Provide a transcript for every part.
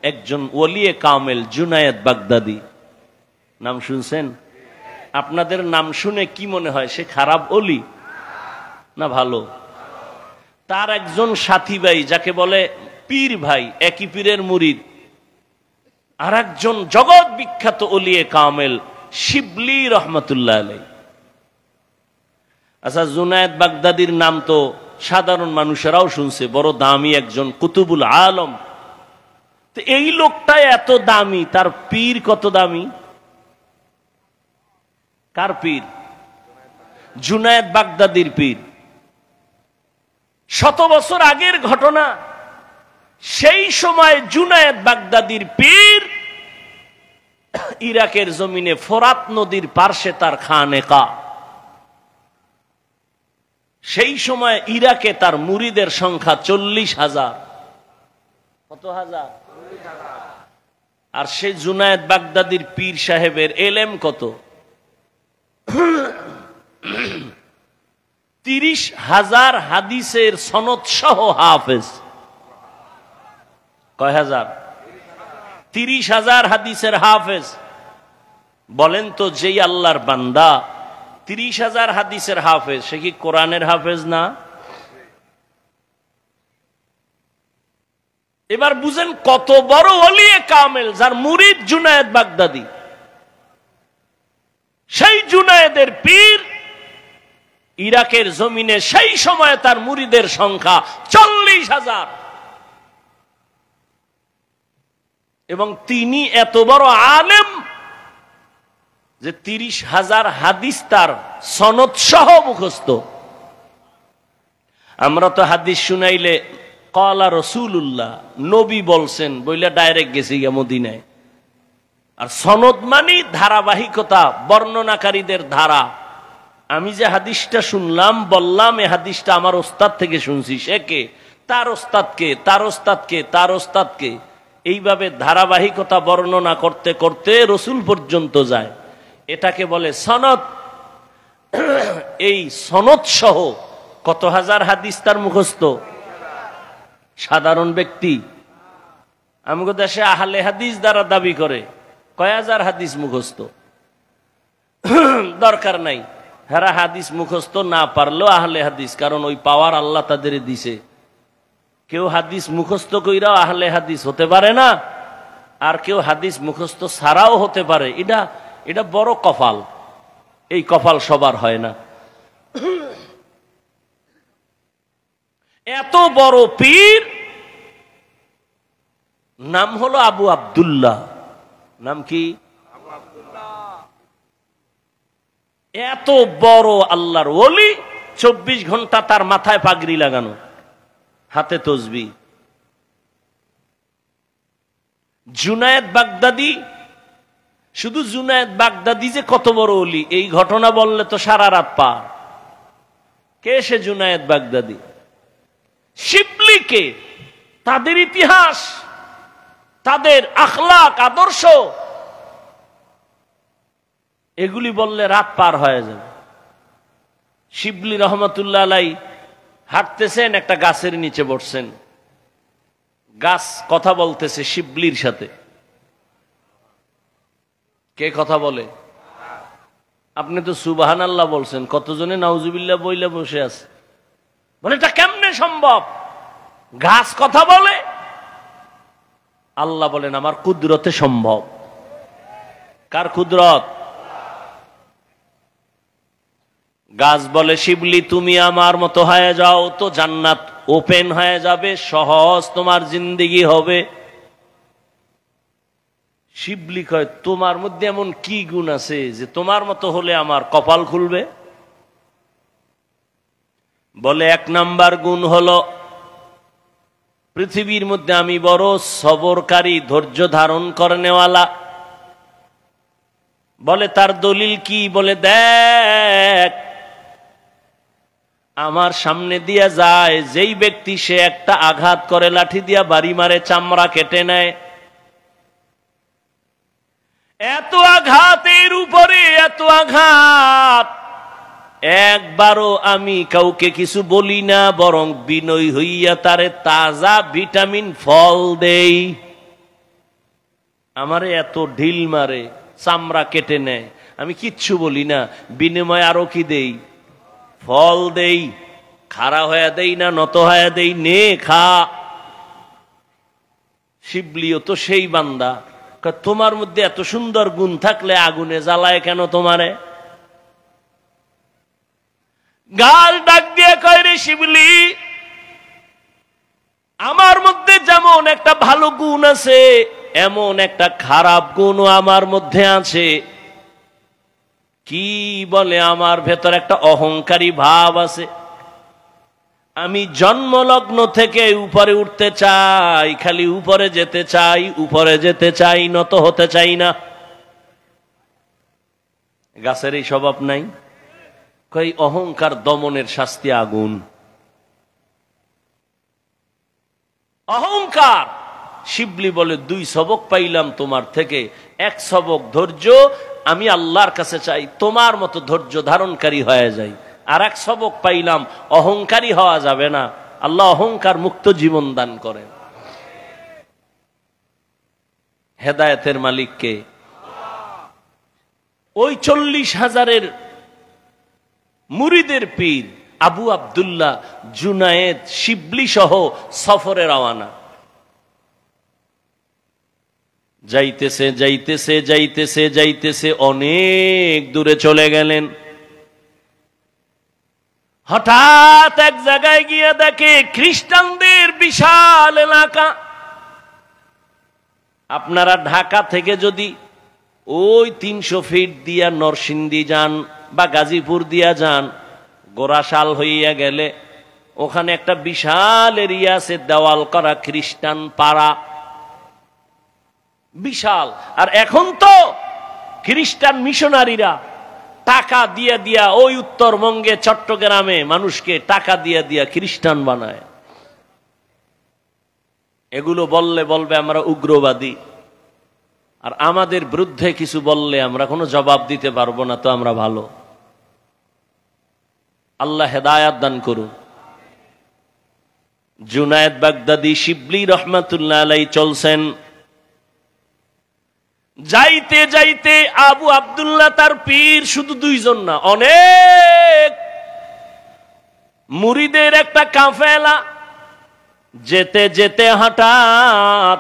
একজন ওলিয়ে কামেল জুনায়েদ বাগদাদি, নাম শুনছেন? আপনাদের নাম শুনে কি মনে হয় সে খারাপ ওলি না ভালো? তার একজন সাথী ভাই যাকে বলে পীর ভাই, একই পীরের মুরিদ, আর একজন জগৎ বিখ্যাত ওলিয়ে কামেল শিবলি রহমতুল্লাহ আলাইহি। আচ্ছা, জুনায়েদ বাগদাদির নাম তো সাধারণ মানুষেরাও শুনছে, বড় দামি একজন কুতুবুল আলম। তো এই লোকটা এত দামি, তার পীর কত দামি? কার পীর? জুনায়েদ বাগদাদির পীর। 100 বছর আগের ঘটনা। সেই সময় জুনায়েদ বাগদাদির পীর ইরাকের জমিনে ফোরাত নদীর পার্শ্বে তার খানেকা। সেই সময় ইরাকে তার মুরিদের সংখ্যা 40,000। কত হাজার? আর সেই জুনায়েদ বাগদাদির পীর সাহেবের এলেম কত? 30,000 হাদিসের সনদ সহ হাফেজ। কয় হাজার? 30,000 হাদিসের হাফেজ। বলেন তো, যেই আল্লাহর বান্দা 30,000 হাদিসের হাফেজ, সে কি কোরআনের হাফেজ না? এবার বুঝেন কত বড় ওলিয়ে কামেল, যার মুরিদ জুনায়েদ বাগদাদি। সেই জুনায়েদের পীর ইরাকের জমিনে সেই সময় তার মুরিদের সংখ্যা 40,000, এবং তিনি এত বড় আলেম যে 30,000 হাদিস তার সনদ সহ মুখস্থ। আমরা তো হাদিস শুনাইলে ক্বালা রাসূলুল্লাহ, নবী বলছেন বইলা ডাইরেক্ট গেছি গিয়া মদিনায়। আর সনদ মানে ধারাবাহিকতা, বর্ণনাকারীদের ধারা। আমি যে হাদিসটা শুনলাম, বললাম এই হাদিসটা আমার ওস্তাদ থেকে শুনছি, সে কে? তার ওস্তাদকে, তার ওস্তাদকে, তার ওস্তাদকে, এইভাবে ধারাবাহিকতা বর্ণনা করতে করতে রসুল পর্যন্ত যায়। এটাকে বলে সনদ। এই সনদ সহ কত হাজার হাদিস তার মুখস্থ। সাধারণ ব্যক্তি আমাদের দেশে আহলে হাদিস দ্বারা দাবি করে কয় হাজার হাদিস মুখস্থ। দরকার নাই, হেরা হাদিস মুখস্থ না পারলেও আহলে হাদিস, কারণ ওই পাওয়ার আল্লাহ তাদের দিছে। কেউ হাদিস মুখস্থ কইরাও আহলে হাদিস হতে পারে না, আর কেউ হাদিস মুখস্থ ছাড়াও হতে পারে। এটা বড় কপাল। এই কপাল সবার হয় না। এত বড় পীর, নাম হলো আবু আব্দুল্লাহ। নাম কি? এত বড় আল্লাহর ওলি, 24 ঘন্টা তার মাথায় পাগড়ি লাগানো, হাতে তসবিহ। জুনায়েদ বাগদাদি, শুধু জুনায়েদ বাগদাদি যে কত বড় ওলি, এই ঘটনা বললে তো সারা রাত পার। কে সে জুনায়েদ বাগদাদি? শিবলিকে, তাদের ইতিহাস, তাদের আখলাক, আদর্শ, এগুলি বললে রাত পার হয়ে যাবে। শিবলি রহমতুল্লাহ আলাইহি হাঁটতেছেন, একটা গাছের নিচে বসছেন। গাছ কথা বলতেছে শিবলির সাথে। কে কথা বলে? আপনি তো সুবহানাল্লাহ বলছেন, কতজনে নাউজুবিল্লাহ বইলে বসে আছে। বলে এটা কেমনে সম্ভব? গাছ কথা বলে? আল্লাহ বলেন আমার কুদরতে সম্ভব। কার কুদরত? গাছ বলে শিবলি তুমি আমার মতো হয়ে যাও তো জান্নাত ওপেন হয়ে যাবে, সহজ তোমার জিন্দেগি হবে। শিবলি কয় তোমার মধ্যে এমন কি গুণ আছে যে তোমার মতো হলে আমার কপাল খুলবে? বলে 1 নাম্বার গুণ হলো পৃথিবীর মধ্যে আমি বড় সবরকারী, ধৈর্য ধারণ করেনেওয়ালা। বলে তার দলিল কি? বলে দেখ, আমার সামনে দিয়া যায় যেই ব্যক্তি, সে একটা আঘাত করে লাঠি দিয়া বাড়ি মারে, চামড়া কেটে নেয়। এত আঘাতের উপরে এত আঘাত, একবারও আমি কাউকে কিছু বলি না, বরং বিনয় হইয়া তারে তাজা ভিটামিন ফল দেই। আমারে এত ঢিল মারে, চামড়া কেটে নেয়, আমি কিচ্ছু বলি না, বিনিময়ে আরো কি দেই? ফল দেই। খাড়া হয়ে দেই না নত হয়ে দেই, নে খা। শিবলিও তো সেই বান্দা, তোমার মধ্যে এত সুন্দর গুণ থাকলে আগুনে জ্বালায় কেন তোমারে? গাল ডাক দিয়ে কয়, রে শিবলি, আমার মধ্যে যেমন একটা ভালো গুণ আছে, এমন একটা খারাপ গুণও আমার মধ্যে আছে। কি বলে? আমার ভেতর একটা অহংকারী ভাব আছে। আমি জন্মলগ্ন থেকে উপরে উঠতে চাই, খালি উপরে যেতে চাই, উপরে যেতে চাই, নত হতে চাই না। গাছের এই স্বভাব নাই? কই অহংকার দমনের শাস্তি আগুন। অহংকার। শিবলি বলে, 2 সবক পাইলাম তোমার থেকে। 1 সবক ধৈর্য, আমি আল্লাহর কাছে চাই তোমার মতো ধৈর্য ধারণকারী হয়ে যাই। আর 1 সবক পাইলাম, অহংকারী হওয়া যাবে না। আল্লাহ অহংকার মুক্ত জীবন দান করেন। হেদায়েতের মালিক কে? ওই 40,000-এর মুরিদের পীর আবু আব্দুল্লাহ জুনায়েদ শিবলি সহ সফরে রওয়ানা। যাইতেছে যাইতেছে যাইতেছে যাইতেছে, অনেক দূরে চলে গেলেন। হঠাৎ এক জায়গায় গিয়ে দেখে খ্রিস্টানদের বিশাল এলাকা। আপনারা ঢাকা থেকে যদি ওই 300 ফিট দিয়া নরসিংদী যান বা গাজীপুর দিয়া যান, গোরাশাল হইয়া গেলে ওখানে একটা বিশাল এরিয়া আছে, দেওয়াল করা খ্রিস্টান পাড়া, বিশাল। আর এখন তো খ্রিস্টান মিশনারিরা টাকা দিয়ে দিয়া ওই উত্তরবঙ্গে চট্টগ্রামে মানুষকে টাকা দিয়ে দিয়া খ্রিস্টান বানায়। এগুলো বললে বলবে আমরা উগ্রবাদী, আর আমাদের বিরুদ্ধে কিছু বললে আমরা কোনো জবাব দিতে পারবো না, তো আমরা ভালো। আল্লাহ হেদায়াত দান করুন। জুনায়েদ বাগদাদি শিবলি রহমাতুল্লাহ আলাইহি চলছেন। যাইতে যাইতে আবু আব্দুল্লাহ তার পীর শুধু 2 জন না, অনেক মুরিদের একটা কাফেলা। যেতে যেতে হঠাৎ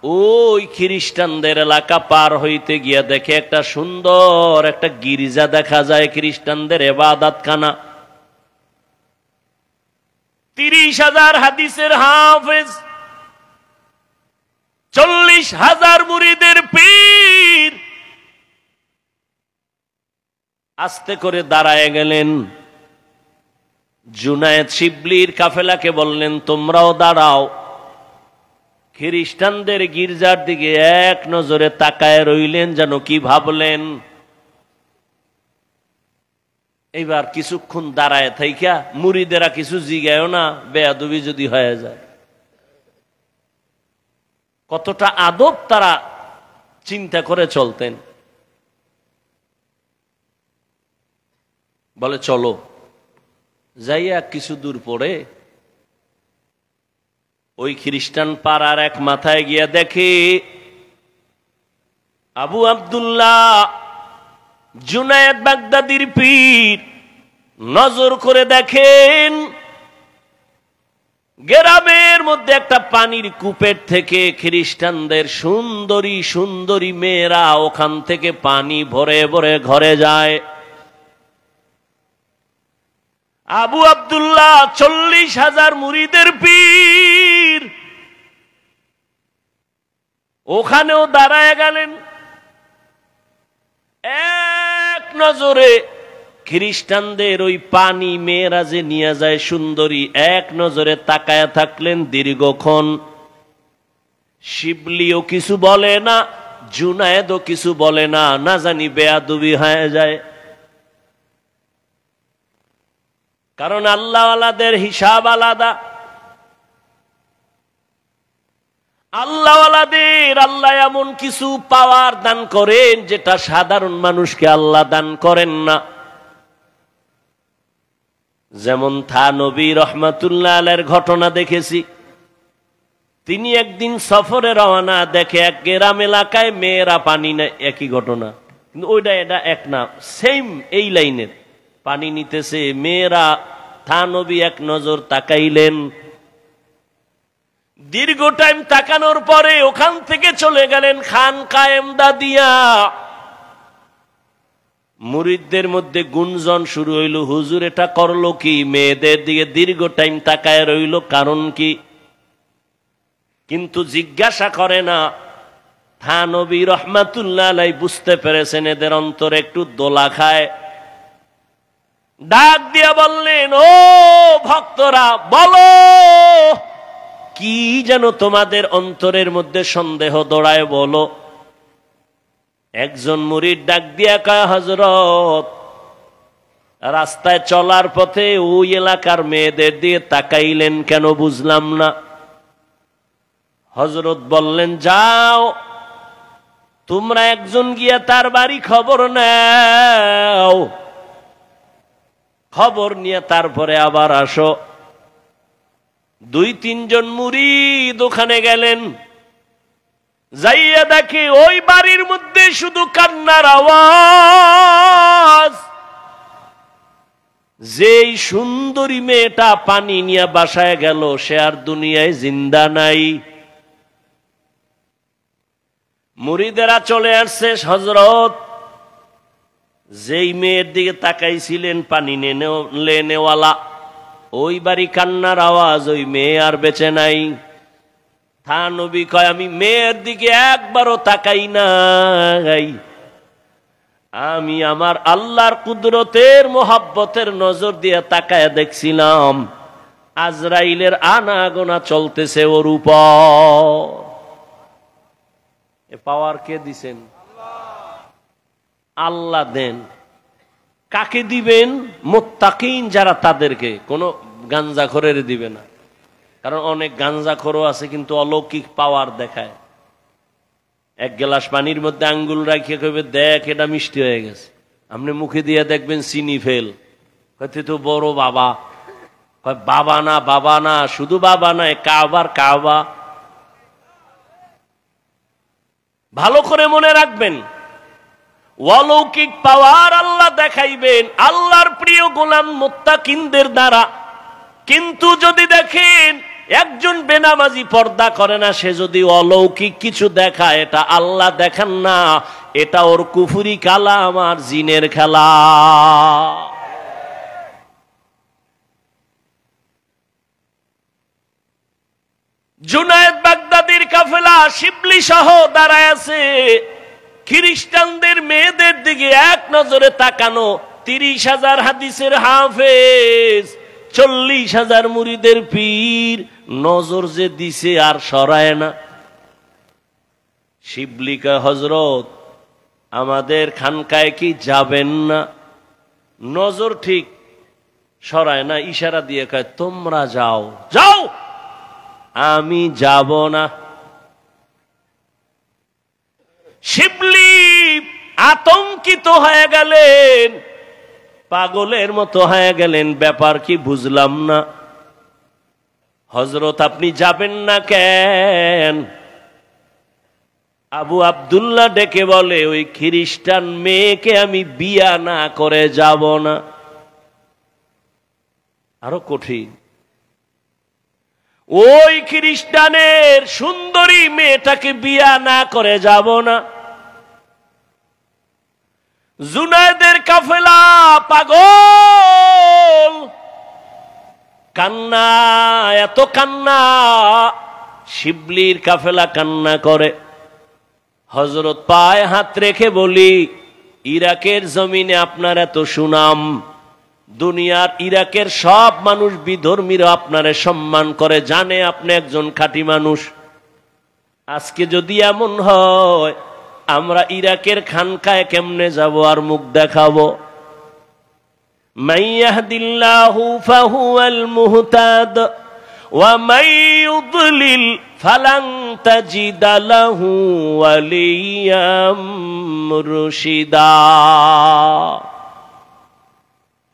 ওই খ্রিস্টানদের এলাকা পার হইতে গিয়া দেখে একটা সুন্দর একটা গির্জা দেখা যায়, খ্রিস্টানদের ইবাদতখানা। 30,000 হাদিসের হাফেজ, 40,000 মুরিদের পীর আস্তে করে দাঁড়ায় গেলেন। জুনায়েদ শিবলির কাফেলাকে বললেন, তোমরাও দাঁড়াও। খ্রিস্টানদের গির্জার দিকে এক নজরে তাকায় রইলেন, যেন কি ভাবলেন। এইবার কিছুক্ষণ দাঁড়ায় থাইকা মুরিদেরা কিছু জিগায়ও না, বেয়াদবি যদি হয়ে যায়। কতটা আদব তারা চিন্তা করে চলতেন। বলে চলো। যাইয়া কিছু দূর পরে ওই খ্রিস্টান পাড়ার এক মাথায় গিয়া দেখে আবু আব্দুল্লাহ জুনায়েদ বাগদাদির পীর। নজর করে দেখেন গ্রামের মধ্যে একটা পানির কূপের থেকে খ্রিস্টানদের সুন্দরী সুন্দরী মেয়েরা ওখান থেকে পানি ভরে ভরে ঘরে যায়। আবু আব্দুল্লাহ 40,000 মুরিদের পীর ওখানেও দাঁড়ায় গেলেন। এক নজরে খ্রিস্টানদের ওই পানি মেয়েরা যে নিয়ে যায় সুন্দরী, এক নজরে তাকায়া থাকলেন দীর্ঘক্ষণ। শিবলিও কিছু বলে না, জুনায়েদও কিছু বলে না, না জানি বেয়াদবি হয়ে যায়। কারণ আল্লাহওয়ালাদের হিসাব আলাদা। আল্লাহওয়ালাদের আল্লাহ এমন কিছু পাওয়ার দান করেন যেটা সাধারণ মানুষকে আল্লাহ দান করেন না। যেমন থানবী রহমাতুল্লাহ আলাইহির ঘটনা দেখেছি। তিনি একদিন সফরে রওনা, দেখে এক গ্রাম এলাকায় মেয়েরা পানি নেয়। একই ঘটনা, কিন্তু ওইটা এটা এক না, সেম এই লাইনের। পানি নিতেছে মেয়েরা, থানবী এক নজর তাকাইলেন। দীর্ঘ টাইম তাকানোর পরে ওখান থেকে চলে গেলেন খানকায়ে এমদাদিয়া। মুরিদদের মধ্যে গুঞ্জন শুরু হইল, হুজুর এটা করলো কি? মেয়েদের দিকে দীর্ঘ টাইম তাকায় রইল, কারণ কি? কিন্তু জিজ্ঞাসা করে না। থানবী রহমাতুল্লাহ আলাইহি বুঝতে পেরেছেন এদের অন্তরে একটু দোলা খায়। ডাক দিয়া বললেন, ও ভক্তরা, বলো কি যেন তোমাদের অন্তরের মধ্যে সন্দেহ দৌড়ায়, বলো। একজন মুরিদ ডাক দিয়া কয়, হযরত, রাস্তায় চলার পথে ওই এলাকার মেয়েদের দিয়ে তাকাইলেন কেন, বুঝলাম না। হযরত বললেন, যাও তোমরা একজন গিয়া তার বাড়ি খবর নাও, খবর নিয়ে তারপরে আবার আসো। 2-3 জন মুরিদ ওখানে গেলেন, যাইয়া দেখে ওই বাড়ির মধ্যে শুধু কান্নার আওয়াজ। যেই সুন্দরী মেয়েটা পানি নিয়ে বাসায় গেল, সে আর দুনিয়ায় জিন্দা নাই। মুরিদেরা চলে আসছে, হযরত যেই মেয়ের দিকে তাকাইছিলেন পানি নেওয়ালা, ওই বাড়ি কান্নার আওয়াজ, ওই মেয়ে আর বেঁচে নাই। থানবী কয়, আমি মেয়ের দিকে একবারও তাকাই নাই, আমি আমার আল্লাহর কুদরতের মোহাব্বতের নজর দিয়ে তাকায় দেখছিলাম আজরাইলের আনাগোনা চলতেছে ওর উপর। এ পাওয়ার কে দিছেন? আল্লাহ দেন। কাকে দিবেন? মুত্তাকিন যারা, তাদেরকে। কোনো গাঞ্জাখোরের দিবে না, কারণ অনেক গাঞ্জাখোরও আছে কিন্তু অলৌকিক পাওয়ার দেখায়। এক গ্লাস পানির মধ্যে আঙ্গুল রাখিয়ে কইবে, দেখ এটা মিষ্টি হয়ে গেছে। আপনি মুখে দিয়ে দেখবেন চিনি ফেল, হয়তো তো বড় বাবা। বাবা না, বাবা না, শুধু বাবা নয়, কাবার কাবা। ভালো করে মনে রাখবেন, অলৌকিক পাওয়ার আল্লাহ দেখাইবেন আল্লাহর প্রিয় গোলাম মুত্তাকিনদের দ্বারা। কিন্তু যদি দেখেন একজন বেনামাজি পর্দা করে না, সে যদি অলৌকিক কিছু দেখায়, এটা আল্লাহ দেখান না, এটা ওর কুফরি কালাম আর জিনের খেলা। জুনায়েদ বাগদাদির কাফেলা শিবলি সহ দাঁড়ায় আছে। খ্রিস্টানদের মেয়েদের দিকে এক নজরে তাকানো, 30,000 হাদিসের হাফেজ, 40,000 মুরিদের পীর, নজর যে দিছে আর সরায় না। শিবলিকা, হযরত আমাদের খানকায় কি যাবেন না? নজর ঠিক সরায় না, ইশারা দিয়ে কয়, তোমরা যাও, যাও, আমি যাব না। শিবলি আতঙ্কিত হয়ে গেলেন, পাগলের মতো হয়ে গেলেন, ব্যাপার কি বুঝলাম না। হযরত আপনি যাবেন না কেন? আবু আব্দুল্লাহ ডেকে বলে, ওই খ্রিস্টান মেয়েকে আমি বিয়া না করে যাব না। আরো কঠিন, ওই খ্রিস্টানের সুন্দরী মেয়েটাকে বিয়া না করে যাব না। জুনায়েদের কাফেলা পাগল, কান্না, এত কান্না, শিবলির কাফেলা কান্না করে। হযরত পায়ে হাত রেখে বলি, ইরাকের জমিনে আপনার এত সুনাম, দুনিয়ার ইরাকের সব মানুষ বিধর্মীরা আপনারে সম্মান করে, জানে আপনি একজন খাঁটি মানুষ। আজকে যদি এমন হয়, আমরা ইরাকের খানকায় কেমনে যাব আর মুখ দেখাবো? মাইয়াহদিল্লাহু ফাহুয়াল মুহতাদ ওয়া মান ইউদ্লিল ফালান তাজিদা লাহু ওয়ালিয়াম মুরশিদা।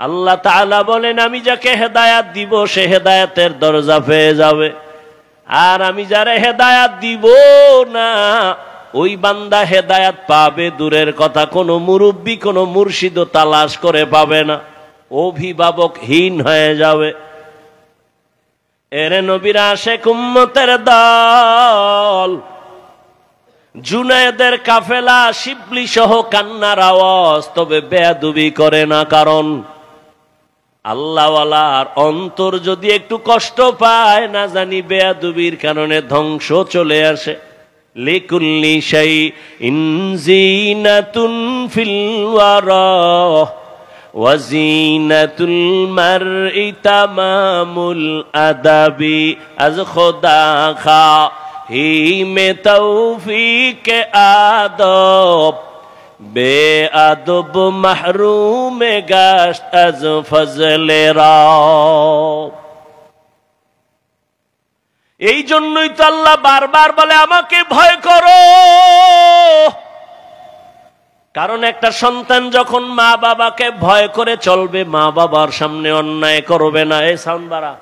আল্লাহ তাআলা বলেন, আমি যাকে হেদায়াত দিব সে হেদায়াতের দরজা পেয়ে যাবে, আর আমি যারা হেদায়াত দিব না, ওই বান্দা হেদায়াত পাবে দূরের কথা, কোনো মুরব্বী কোনো মুর্শিদও তালাশ করে পাবে না, অভিভাবকহীন হয়ে যাবে। এরে নবীর আশিক উম্মতের দল, জুনায়েদের কাফেলা, শিবলি সহ কান্নার আওয়াজ, তবে বেয়াদবি করে না। কারণ আল্লাহওয়ালার অন্তর যদি একটু কষ্ট পায়, না জানি বেয়াদবির কারণে ধ্বংস চলে আসে। লিকুল্লি শাইইন যিনাতুন ফিল ওয়ারা ওয়া যিনাতুল মারই তামামুল আদাবি। আজ খোদা খা হি মে তৌফিক আদব, বেআদব মাহরুম গাশত আজ ফজলে রব। এই জন্যই তো আল্লাহ বারবার বলে আমাকে ভয় করো। কারণ একটা সন্তান যখন মা বাবাকে ভয় করে চলবে, মা বাবার সামনে অন্যায় করবে না। এই সাউন্ড বাড়া।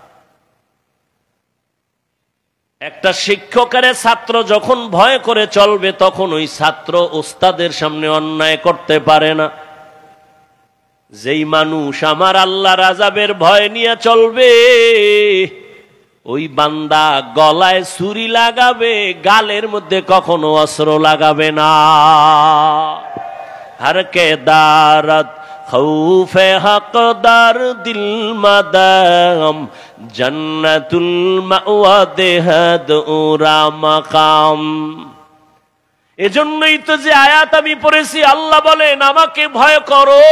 একটা শিক্ষকের ছাত্র যখন ভয় করে চলবে, তখন ওই ছাত্র ওস্তাদের সামনে অন্যায় করতে পারে না। যেই মানুষ আমার আল্লাহর আযাবের ভয় নিয়ে চলবে, ওই বান্দা গলায় ছুরি লাগাবে, গালের মধ্যে কখনো অস্ত্র লাগাবে না। हर के दारत खौफे हकदार दिल मदाम जन्नतुल मावा देहद उरा मकाम। এজন্যই তো যে আয়াত আমি পড়েছি, আল্লাহ বলেন আমাকে ভয় করো।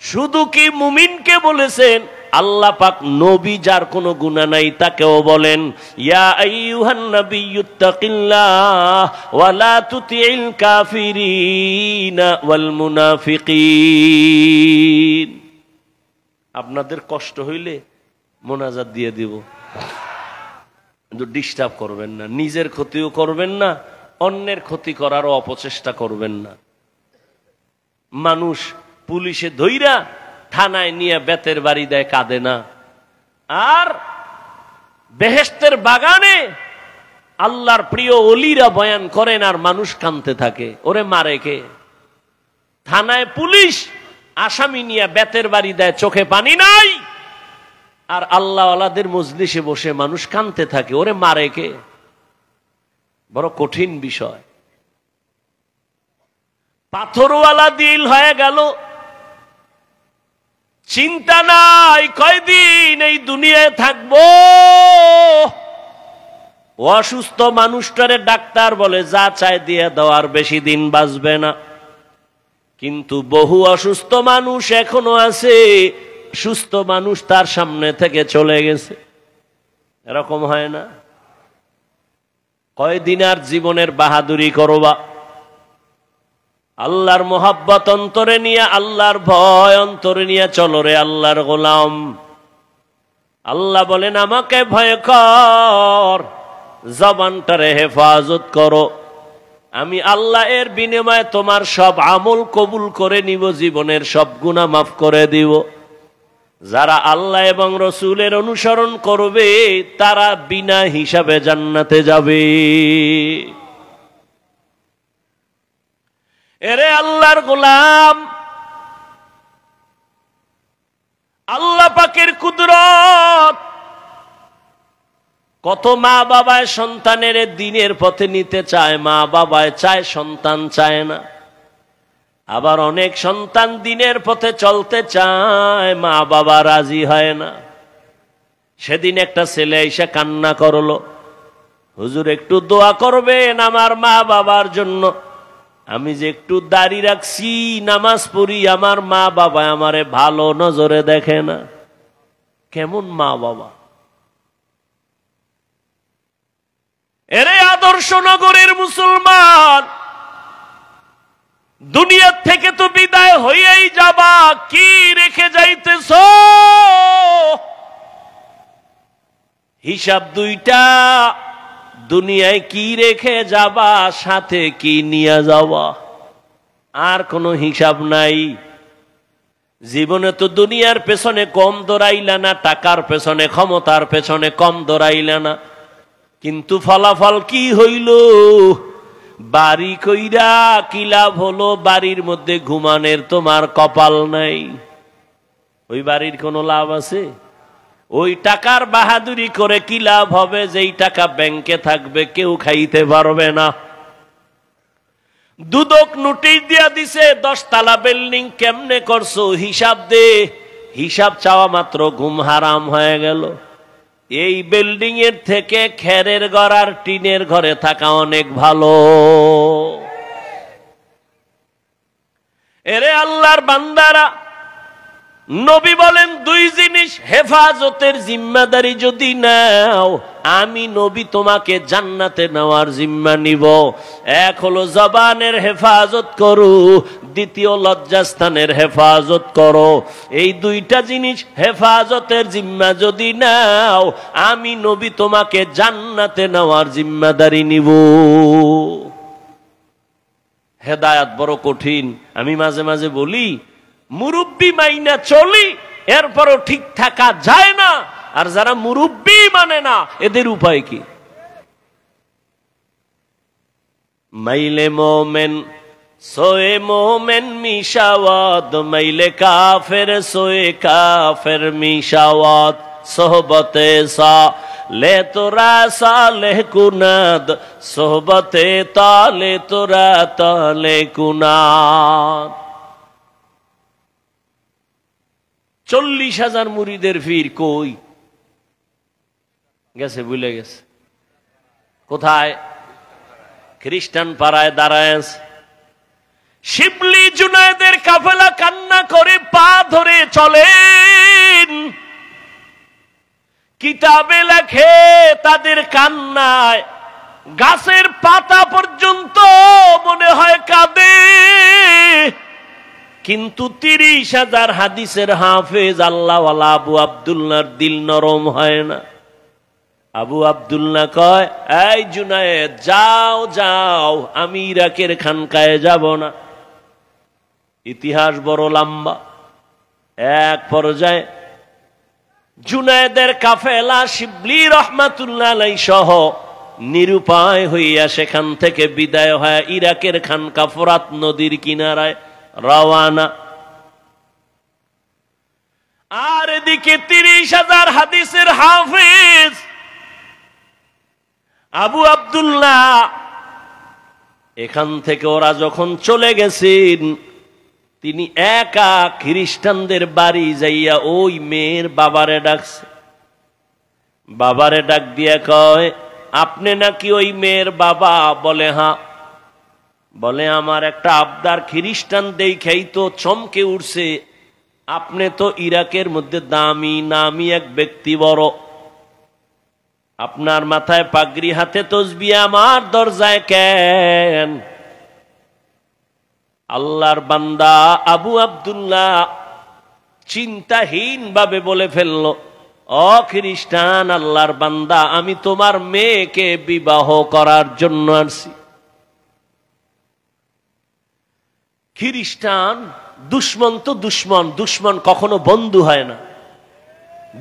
শুধু কি মুমিনকে বলেছেন? আল্লাহ পাক নবী যার কোনো গুনাহ নাই তাকেও বলেন, ইয়া আইয়ুহান নাবিয়্যুত্তাকিল্লাহ ওয়া লা তুতিইল কাফিরিনা ওয়াল মুনাফিকিন। আপনাদের কষ্ট হইলে মোনাজাত দিয়ে দিব, কিন্তু ডিস্টার্ব করবেন না, নিজের ক্ষতিও করবেন না, অন্যের ক্ষতি করারও অপচেষ্টা করবেন না। মানুষ পুলিশে ধইরা থানায় নিয়ে বেতের বাড়ি দেয়, কাঁদে না। আর বেহেশতের বাগানে আল্লাহর প্রিয় ওলিরা বয়ান করেন, আর মানুষ কাঁদতে থাকে। ওরে মারে কে? থানায় পুলিশ আসামি নিয়ে বেতের বাড়ি দেয়, চোখে পানি নাই, আর আল্লাহ ওয়ালাদের মজলিসে বসে মানুষ কাঁদতে থাকে। ওরে মারে কে? বড় কঠিন বিষয়। পাথরওয়ালা দিল হয়ে গেল, চিন্তা নাই কয়দিন এই দুনিয়ায় থাকবো। অসুস্থ মানুষটারে ডাক্তার বলে যা চায় দিয়ে দেওয়ার, বেশি দিন বাঁচবে না। কিন্তু বহু অসুস্থ মানুষ এখনো আছে, সুস্থ মানুষ তার সামনে থেকে চলে গেছে। এরকম হয় না? কয়দিন আর জীবনের বাহাদুরি করবা? আল্লাহর মোহাব্বত অন্তরে নিয়ে, আল্লাহর ভয় অন্তরে নিয়ে চলো রে আল্লাহর গোলাম। আল্লাহ বলেন আমাকে ভয় কর, জবানটারে হেফাজত করো। আমি আল্লাহ এর বিনিময়ে তোমার সব আমল কবুল করে নিব, জীবনের সব গুনাহ মাফ করে দিব। যারা আল্লাহ এবং রসুলের অনুসরণ করবে, তারা বিনা হিসাবে জান্নাতে যাবে। এরে আল্লাহর গোলাম, আল্লাহ পাকের কুদরত। কত মা বাবায় সন্তানের দ্বীনের পথে নিতে চায়, মা বাবায় চায়, সন্তান চায় না। আবার অনেক সন্তান দ্বীনের পথে চলতে চায়, মা বাবা রাজি হয় না। সেদিন একটা ছেলে এসে কান্না করলো, হুজুর একটু দোয়া করবেন আমার মা বাবার জন্য। আমি যে একটু দাড়ি রাখছি, নামাজ পড়ি, আমার মা বাবা আমারে ভালো নজরে দেখে না। কেমন মা বাবা? এরে আদর্শ নগরের মুসলমান, দুনিয়া থেকে তো বিদায় হয়েই যাবা, কি রেখে যাইতেছ? হিসাব দুইটা, দুনিয়ায় কি রেখে যাবা, সাথে কি নিয়ে যাবা, আর কোনো হিসাব নাই। জীবনে তো দুনিয়ার পেছনে কম দৌড়াইলা না, টাকার পেছনে ক্ষমতার পেছনে কম দৌড়াইলা না, কিন্তু ফলাফল কি হইল? বাড়ি কইরা কি লাভ হলো? বাড়ির মধ্যে ঘুমানের তোমার কপাল নাই। ওই বাড়ির কোনো লাভ আছে? ওই টাকার বাহাদুরি করে কি লাভ হবে? যেই টাকা ব্যাংকে থাকবে কেউ খাইতে পারবে না। দুদক নোটিশ দিয়া দিছে 10 তলা বিল্ডিং কেমনে করছো হিসাব দে। হিসাব চাওয়া মাত্র ঘুম হারাম হয়ে গেল। এই বিল্ডিং এর থেকে খেরের ঘর আর টিনের ঘরে থাকা অনেক ভালো। এরে আল্লাহর বান্দারা, নবী বলেন 2 জিনিস হেফাজতের জিম্মাদারি যদি নাও, আমি নবী তোমাকে জান্নাতে নেওয়ার জিম্মা নিব। এক হলো জবানের হেফাজত করো, দ্বিতীয় লজ্জাস্থানের হেফাজত করো। এই 2টা জিনিস হেফাজতের জিম্মা যদি নাও, আমি নবী তোমাকে জান্নাতে নেওয়ার জিম্মাদারি নিব। হেদায়াত বড় কঠিন। আমি মাঝে মাঝে বলি, মুরব্বি মাইনা চলি, এরপরও ঠিক থাকা যায় না। আর যারা মুরব্বি মানে না, এদের উপায় কি? মাইলে মোমেন সোয়ে মোমেন মিশাওয়াত, মাইলে কাফের সোয়ে কাফের মিশাওয়াত। সোহবতে সা লে তোরা সালে কুনাদ, সোহবতে তালে তোরা তালে কুনাদ। 40,000 মুরিদের ভিড় কই গেছে? ভুলে গেছে। কোথায়? খ্রিস্টান পাড়ায় দাঁড়ায় আছে। শিবলি জুনায়েদের কাফেলা কান্না করে পা ধরে চলেন। কিতাবে লেখে তাদের কান্নায় গাছের পাতা পর্যন্ত মনে হয় কাঁদে। কিন্তু 30,000 হাদিসের হাফেজ আল্লাহওয়ালা আবু আব্দুল্লাহর দিল নরম হয় না। আবু আব্দুল্লাহ কয়, এই জুনায়েদ যাও যাও, আমি ইরাকের খানকায় যাব না। ইতিহাস বড় লম্বা। এক পর্যায়ে জুনায়েদের কাফেলা শিবলি রহমাতুল্লাহ আলাইহি সহ নিরুপায় হইয়া সেখান থেকে বিদায় হয় ইরাকের খানকা ফোরাত নদীর কিনারায় রওয়ানা। আর এদিকে 30,000 হাদিসের হাফেজ আবু আব্দুল্লাহ, এখান থেকে ওরা যখন চলে গেছেন, তিনি একা খ্রিস্টানদের বাড়ি যাইয়া ওই মেয়ের বাবারে ডাকছে। বাবারে ডাক দিয়া কয়, আপনি নাকি ওই মেয়ের বাবা? বলে হ্যাঁ। বলে আমার একটা আবদার, খ্রিস্টান দেখেই তো চমকে উঠছে, আপনি তো ইরাকের মধ্যে দামি নামি এক ব্যক্তি, বড়, আপনার মাথায় পাগড়ি, হাতে তসবিহ, আমার দরজায় কেন? আল্লাহর বান্দা আবু আব্দুল্লাহ চিন্তাহীন ভাবে বলে ফেলল, ও খ্রিস্টান আল্লাহর বান্দা, আমি তোমার মেয়েকে বিবাহ করার জন্য আসছি। খ্রিস্টান দুশ্মন তো দুশ্মন, দুশ্মন কখনো বন্ধু হয় না।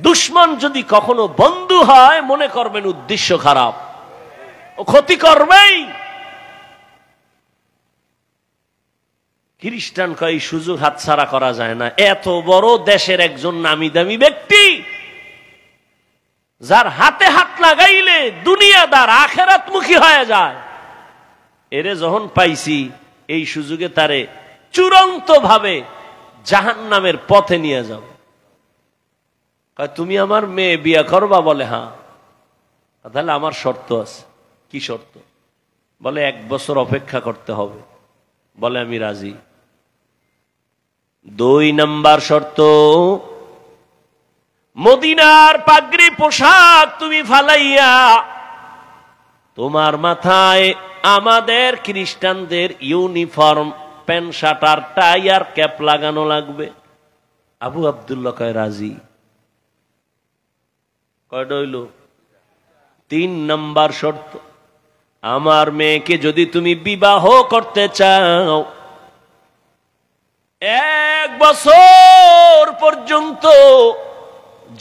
দুশ্মন যদি কখনো বন্ধু হয়, মনে করবেন উদ্দেশ্য খারাপ, ও ক্ষতি করবেই। খ্রিস্টান কয় সুযোগ হাতছাড়া করা যায় না। এত বড় দেশের একজন নামি দামি ব্যক্তি, যার হাতে হাত লাগাইলে দুনিয়াদার আখেরাতমুখী হয়ে যায়, এরে যখন পাইছি, এই সুযোগে তারে চূড়ান্ত ভাবে জাহান্নামের পথে নিয়ে যাও। তুমি আমার মেয়ে বিয়ে করবা? বলে হ্যাঁ। তাহলে আমার শর্ত আছে। কি শর্ত? বলে 1 বছর অপেক্ষা করতে হবে। বলে আমি রাজি। 2 নাম্বার শর্ত, মদিনার পাগড়ি পোশাক তুমি ফালাইয়া তোমার মাথায় আমাদের খ্রিস্টানদের ইউনিফর্ম, প্যান্ট শার্ট আর টাই আর ক্যাপ লাগানো লাগবে। আবু আব্দুল্লাহ কয় রাজি। কয়টা হইল? 3 নাম্বার শর্ত, আমার মেয়েকে যদি তুমি বিবাহ করতে চাও, 1 বছর পর্যন্ত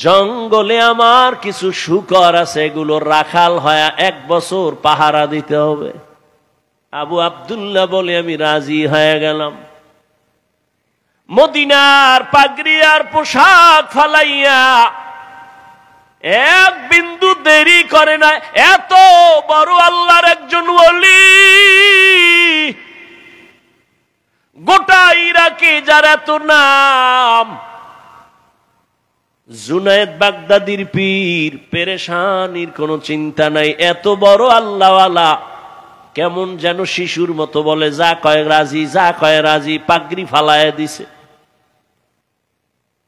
জঙ্গলে আমার কিছু শূকর আছে, এগুলো রাখাল হয় 1 বছর পাহারা দিতে হবে। আবু আব্দুল্লাহ বলে আমি রাজি হয়ে গেলাম। মদিনার পাগড়ি আর পোশাক ফালাইয়া এক বিন্দু দেরি করে না। এত বড় আল্লাহর একজন ওলি, গোটা ইরাকে যার এত নাম, জুনায়েদ বাগদাদির পীর, পেরেশানির কোনো চিন্তা নাই। এত বড় আল্লাহওয়ালা কেমন যেন শিশুর মতো বলে যা কয় রাজি, যা কয় রাজি। পাগড়ি ফালায় দিছে,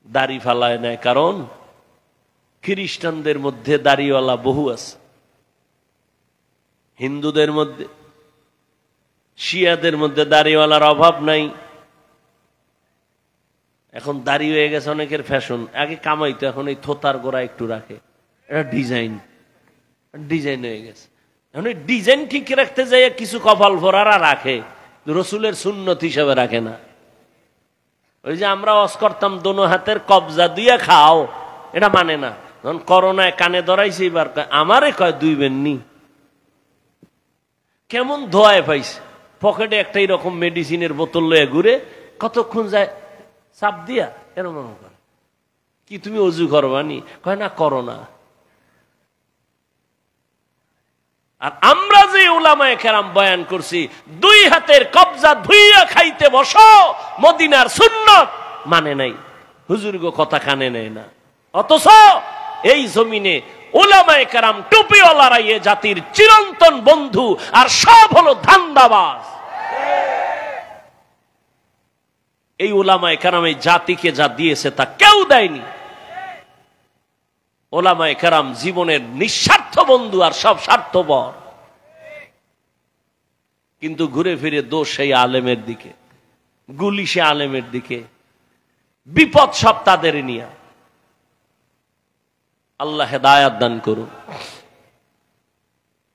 দাড়ি ফালায় নাই। কারণ খ্রিস্টানদের মধ্যে দাড়িওয়ালা বহু আছে, হিন্দুদের মধ্যে, শিয়াদের মধ্যে দাড়িওয়ালার অভাব নাই। এখন দাড়ি হয়ে গেছে অনেকের ফ্যাশন। আগে কামাইতো, এখন এই থোতার গোড়া একটু রাখে, এটা ডিজাইন হয়ে গেছে। এখন এই ডিজাইন ঠিক রাখতে যাই কিছু কপাল ভরারা রাখে, রসুলের সুন্নত হিসাবে রাখে না। ওই যে আমরা ওয়াজ করতাম দোনো হাতের কবজা দিয়ে খাও, এটা মানে না। যখন করোনায় কানে ধরাইছে, এবার আমারে কয় 2 বেননি, কেমন ধোয়ায় পাইছে। পকেটে একটা এরকম মেডিসিনের বোতল লয়ে ঘুরে, কতক্ষণ যায় চাপ দিয়া এরকম করে। কি তুমি অজু করবানি? কয় না, করোনা। আর আমরা যে উলামায়ে কেরাম বয়ান করছি 2 হাতের কবজা ধুইয়া খাইতে বসো, মদিনার সুন্নত মানে নাই, হুজুর গো কথা কানে নেয় না। অথচ এই জমিনে উলামায়ে কেরাম টুপিওয়ালারা এ জাতির চিরন্তন বন্ধু, আর সব হলো ধান্দাবাজ। এই উলামায়ে কেরাম এই জাতিকে যা দিয়েছে তা কেউ দেয়নি। উলামায়ে কেরাম জীবনের নিঃস্বার্থ বন্ধু, আর সব স্বার্থপর। কিন্তু ঘুরে ফিরে দোষ সেই আলেমের দিকে, গুলি সে আলেমের দিকে, বিপদ সব তাদের নিয়ে। আল্লাহ হেদায়াত দান করুন।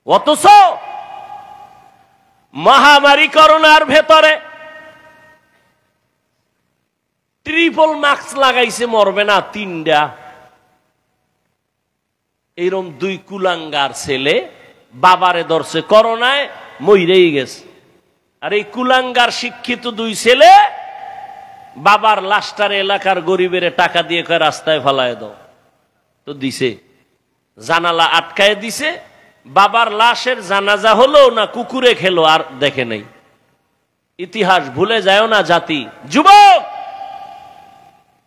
অথচ মহামারী করোনার ভেতরে ট্রিপল মাস্ক লাগাইছে, মরবে না 3টা। এইরকম 2 কুলাঙ্গার ছেলে বাবারে ধরছে করোনায়, মইরেই গেছে। আর এই কুলাঙ্গার শিক্ষিত 2 ছেলে বাবার লাশটার এলাকার গরিবের টাকা দিয়ে কয় রাস্তায় ফালায় দাও, তো দিছে। জানালা আটকায় দিছে। বাবার লাশের জানাজা হলো না কুকুরে খেলো, আর দেখে নাই। ইতিহাস ভুলে যায় না জাতি। যুবক,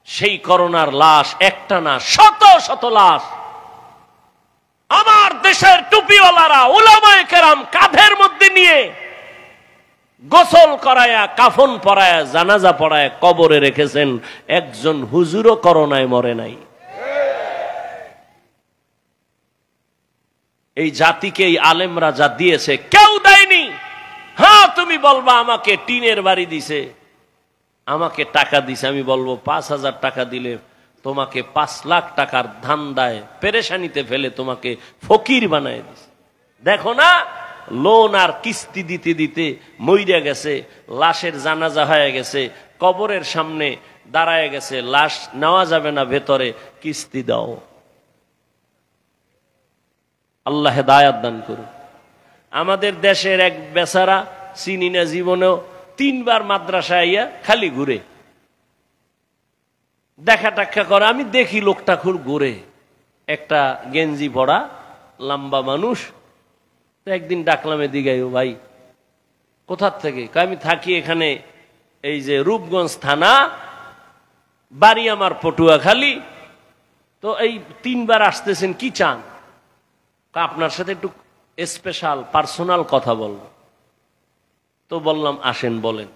সেই করোনার লাশ একটা না, শত শত লাশ আমার দেশের টুপিওয়ালারা উলামায়ে কেরাম কাঁধের মধ্যে নিয়ে গোসল করায়া, কাফন পরায়া, জানাজা পড়ায়া কবরে রেখেছেন। একজন হুজুরও করোনায় মরে নাই। এই জাতিকে এই আলেমরা যা দিয়েছে কেউ দেয়নি। হ্যাঁ, তুমি বলবা আমাকে টিনের বাড়ি দিছে, আমাকে টাকা দিছে। আমি বলবো 5,000 টাকা দিলে তোমাকে 5 লাখ টাকার ধান্দায় পেরেশানিতে ফেলে তোমাকে ফকির বানায় দিছে। দেখো না, লোন আর কিস্তি দিতে দিতে মইরা গেছে, লাশের জানাজা হয়ে গেছে, কবরের সামনে দাঁড়ায় গেছে, লাশ নেওয়া যাবে না ভেতরে, কিস্তি দাও। আল্লাহ হেদায়াত দান করুন। আমাদের দেশের এক বেচারা, চিনি না জীবনেও, 3 বার মাদ্রাসা আইয়া খালি ঘুরে, দেখা টাক্কা করে। আমি দেখি লোকটা খুব ঘুরে, একটা গেঞ্জি পরা লম্বা মানুষ। তো একদিন ডাকলাম এদিকে, ও ভাই কোথার থেকে? আমি থাকি এখানে, এই যে রূপগঞ্জ থানা, বাড়ি আমার পটুয়াখালী। তো এই 3 বার আসতেছেন, কি চান? আপনার সাথে একটু স্পেশাল পার্সোনাল কথা বলবো। তো বললাম আসেন, বলেন।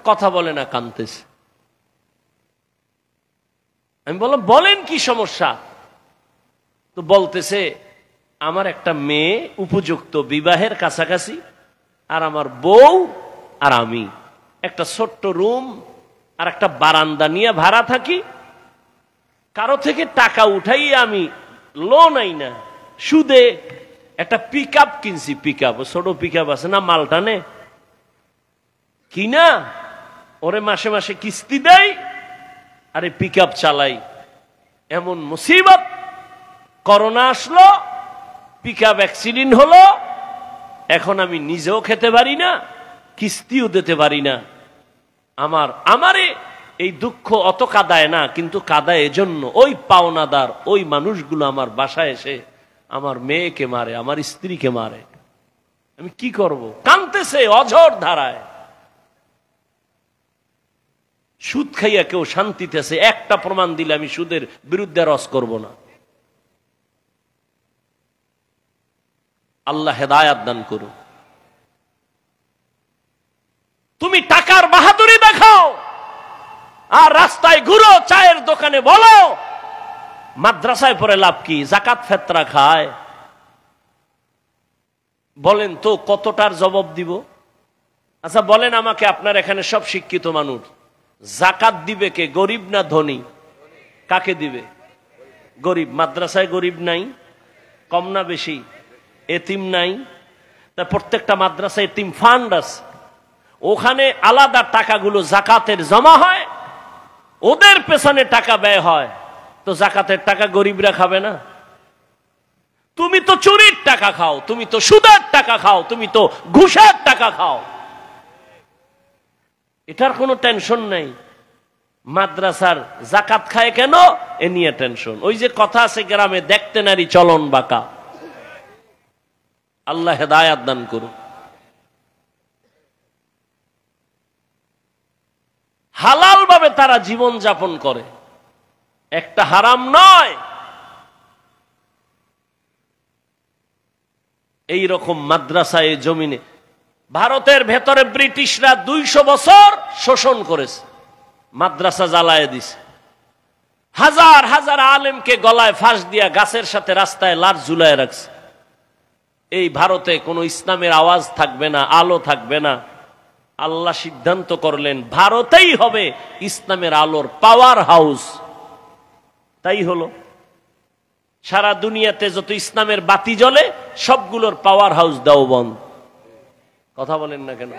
কথা বলে না, কাঁদতেছে। আমি বললাম বলেন কি সমস্যা? তো বলতেছে আমার একটা মেয়ে উপযুক্ত বিবাহের কাছাকাছি, আর আমার বউ আর আমি একটা ছোট্ট রুম আর একটা বারান্দা নিয়ে ভাড়া থাকি। কারো থেকে টাকা উঠাই আমি, লোন আই না, সুদে একটা পিকআপ কিনছি। পিকআপ, ছোট পিকআপ আছে না, মালটানে কিনা ওরে মাসে মাসে কিস্তি দেয়, আরে পিকআপ চালাই। এমন মুসিবত, করোনা আসলো, পিকআপ অ্যাক্সিডেন্ট হলো, এখন আমি নিজেও খেতে পারি না, কিস্তিও দিতে পারি না। আমারে এই দুঃখ অত কাঁদায় না, কিন্তু কাঁদায় এজন্য ওই পাওনাদার ওই মানুষগুলো আমার বাসায় এসে আমার মেয়েকে মারে, আমার স্ত্রীকে মারে। আমি কি করব? কাঁদতেছে অঝোর ধারায়। সুদ খাইয়া কেউ শান্তিতেছে, একটা প্রমাণ দিলে আমি সুদের বিরুদ্ধে রস করব না। আল্লাহ হেদায়াত দান করুন। তুমি টাকার বাহাদুরি দেখাও আর রাস্তায় ঘুরো, চায়ের দোকানে বলো, মাদ্রাসায় পড়ে লাভ কি? যাকাত ফেতরা খায়। বলেন তো কতটার জবাব দিব? আচ্ছা বলেন আমাকে, আপনার এখানে সব শিক্ষিত মানুষ, যাকাত দিবে কে? গরিব না ধনী? কাকে দিবে? গরিব। মাদ্রাসায় গরিব নাই? কম না বেশি? এতিম নাই? তা প্রত্যেকটা মাদ্রাসায় এতিম ফান্ড আছে, ওখানে আলাদা টাকাগুলো যাকাতের জমা হয়, ওদের পেছনে টাকা ব্যয় হয়। তো যাকাতের টাকা গরিবরা খাবে না? তুমি তো চুরির টাকা খাও, তুমি তো সুদের টাকা খাও, তুমি তো ঘুষের টাকা খাও। এটার কোনো টেনশন নাই। মাদ্রাসার যাকাত খায় কেন, এ নিয়ে টেনশন। ওই যে কথা আছে গ্রামে, দেখতে নারী চলন বাঁকা। আল্লাহ হেদায়াত দান করুন। হালাল ভাবে তারা জীবন যাপন করে, একটা হারাম নয়। এই রকম মাদ্রাসায় জমিনে ভারতের ভেতরে ব্রিটিশরা 200 বছর শোষণ করেছে, মাদ্রাসা জ্বালায় দিছে, হাজার হাজার আলেমকে গলায় ফাঁস দিয়া গাছের সাথে রাস্তায় লাশ ঝুলায় রাখছে। এই ভারতে কোনো ইসলামের আওয়াজ থাকবে না, আলো থাকবে না। আল্লাহ সিদ্ধান্ত করলেন ভারতেই হবে ইসলামের আলোর পাওয়ার হাউস। তাই হলো, সারা দুনিয়াতে যত ইসলামের বাতি জ্বলে সবগুলোর পাওয়ার হাউস দেওবন্দ। কথা বলেন না কেন?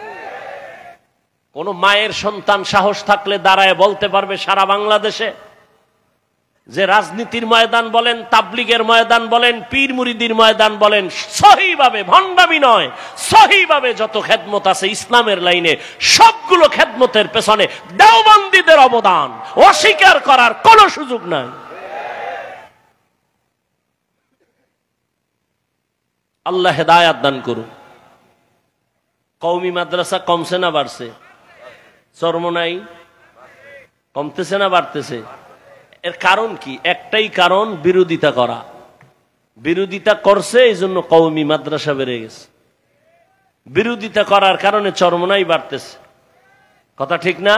কোন মায়ের সন্তান সাহস থাকলে দাঁড়ায় বলতে পারবে সারা বাংলাদেশে যে রাজনীতির ময়দান বলেন, তাবলিগের ময়দান বলেন, পীর মুরিদির ময়দান বলেন, সহিভাবে, ভণ্ডামি নয়, সহিভাবে যত খেদমত আছে ইসলামের লাইনে, সবগুলো খেদমতের পেছনে দেওবন্দীদের অবদান অস্বীকার করার কোনো সুযোগ নাই। আল্লাহ হেদায়াত দান করুন। কওমি মাদ্রাসা কমছে না বাড়ছে? চরমোনাই কমতেছে না বাড়তেছে? এর কারণ কি? একটাই কারণ, বিরোধিতা করা। বিরোধিতা করছে, এই জন্য কওমি মাদ্রাসা বেড়ে গেছে। বিরোধিতা করার কারণে চরমোনাই বাড়তেছে। কথা ঠিক না?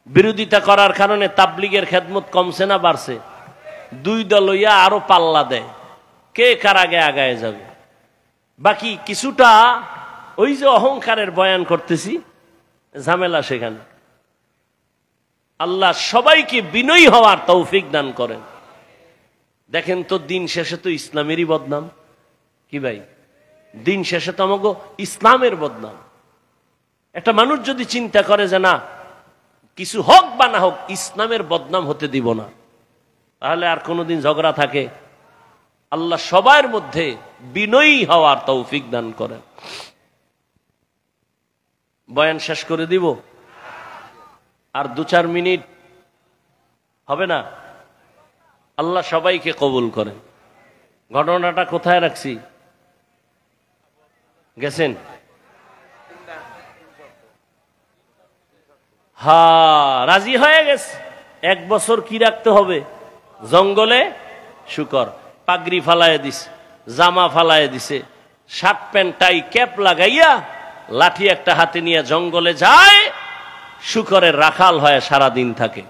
বিরোধিতা করার কারণে তাবলিগের খেদমত কমছে না বাড়ছে? দুই দল হইয়া আরো পাল্লা দেয়, কে কার আগে আগায় যাবে। বাকি কিছুটা ওই যে অহংকারের বয়ান করতেছি, ঝামেলা সেখানে। আল্লাহ সবাইকে বিনয়ী হওয়ার তৌফিক দান করেন। দেখেন তো, দিন শেষে তো ইসলামেরই বদনাম। কি ভাই, দিন শেষে তো আমাকে ইসলামের বদনাম। একটা মানুষ যদি চিন্তা করে যে না, কিছু হোক বা না হোক ইসলামের বদনাম হতে দিব না, তাহলে আর কোনোদিন ঝগড়া থাকে? আল্লাহ সবার মধ্যে বিনয়ী হওয়ার তৌফিক দান করেন। বয়ান শেষ করে দিব, আর 2-4 মিনিট হবে না? আল্লাহ সবাইকে কবুল করেন। ঘটনাটা কোথায় রাখছি? গেছেন? রাজি হয়ে গেছে। 1 বছর কি রাখতে হবে? জঙ্গলে শুকর। পাগড়ি ফালায় দিছে, জামা ফালায় দিছে, শার্ট প্যান্ট টাই ক্যাপ লাগাইয়া লাঠি একটা হাতে নিয়ে জঙ্গলে যায়, শুকরের রাখাল হয়ে সারাদিন থাকে।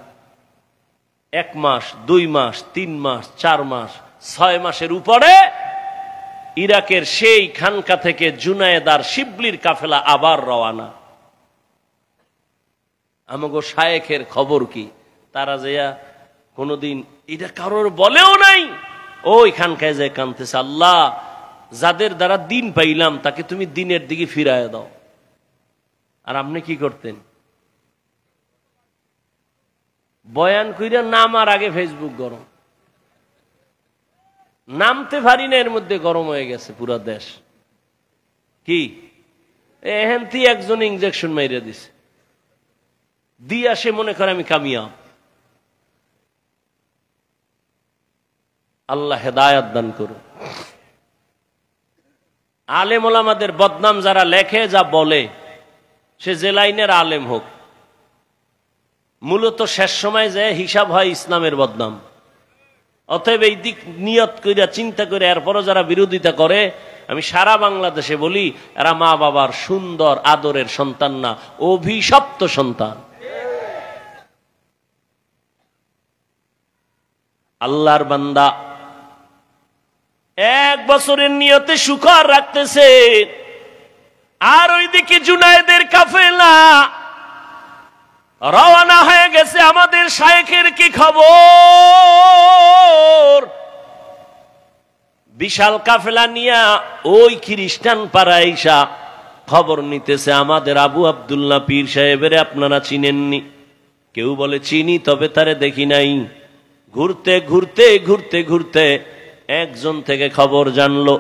1 মাস, 2 মাস, 3 মাস, 4 মাস, 6 মাসের উপরে ইরাকের সেই খানকা থেকে জুনায়েদার শিবলির কাফেলা আবার রওয়ানা। আমাগো শায়েখের খবর কি? তারা যেয়া কোনদিন এটা কারোর বলেও নাই, ওই খানকায় যায় কানতেছে, আল্লাহ যাদের দ্বারা দিন পাইলাম তাকে তুমি দিনের দিকে ফিরায় দাও। আর আপনি কি করতেন? বয়ান কইরা নামার আগে ফেসবুক গরম, নামতে পারি না, এর মধ্যে গরম হয়ে গেছে পুরা দেশ। কি এহেনতি একজন ইনজেকশন মাইরা দিছে, দিয়া সে মনে করে আমি কামিয়াব। আল্লাহ হেদায়াত দান করুন। আলেম ওলামাদের বদনাম যারা লেখে, যা বলে, সে যে লাইনের আলেম হোক, মূলত শেষ সময় যে হিসাব হয় ইসলামের বদনাম। অতএব এই দিক নিয়ত কইরা চিন্তা করে এরপরও যারা বিরোধিতা করে, আমি সারা বাংলাদেশে বলি, এরা মা বাবার সুন্দর আদরের সন্তান না, অভিশপ্ত সন্তান। আল্লাহর বান্দা 1 বছরের নিয়তে শুকর রাখতেছে, আর ওইদিকে জুনায়েদের কাফেলা রওনা হয়ে গেছে। আমাদের শায়েখের কি খবর? বিশাল কাফেলা নিয়া ওই খ্রিস্টান পাড়ায় আইসা খবর নিতেছে, আমাদের আবু আব্দুল্লাহ পীর সাহেবের আপনারা চিনেননি? কেউ বলে চিনি, তবে তারে দেখি নাই। ঘুরতে ঘুরতে ঘুরতে ঘুরতে একজন থেকে খবর জানলো,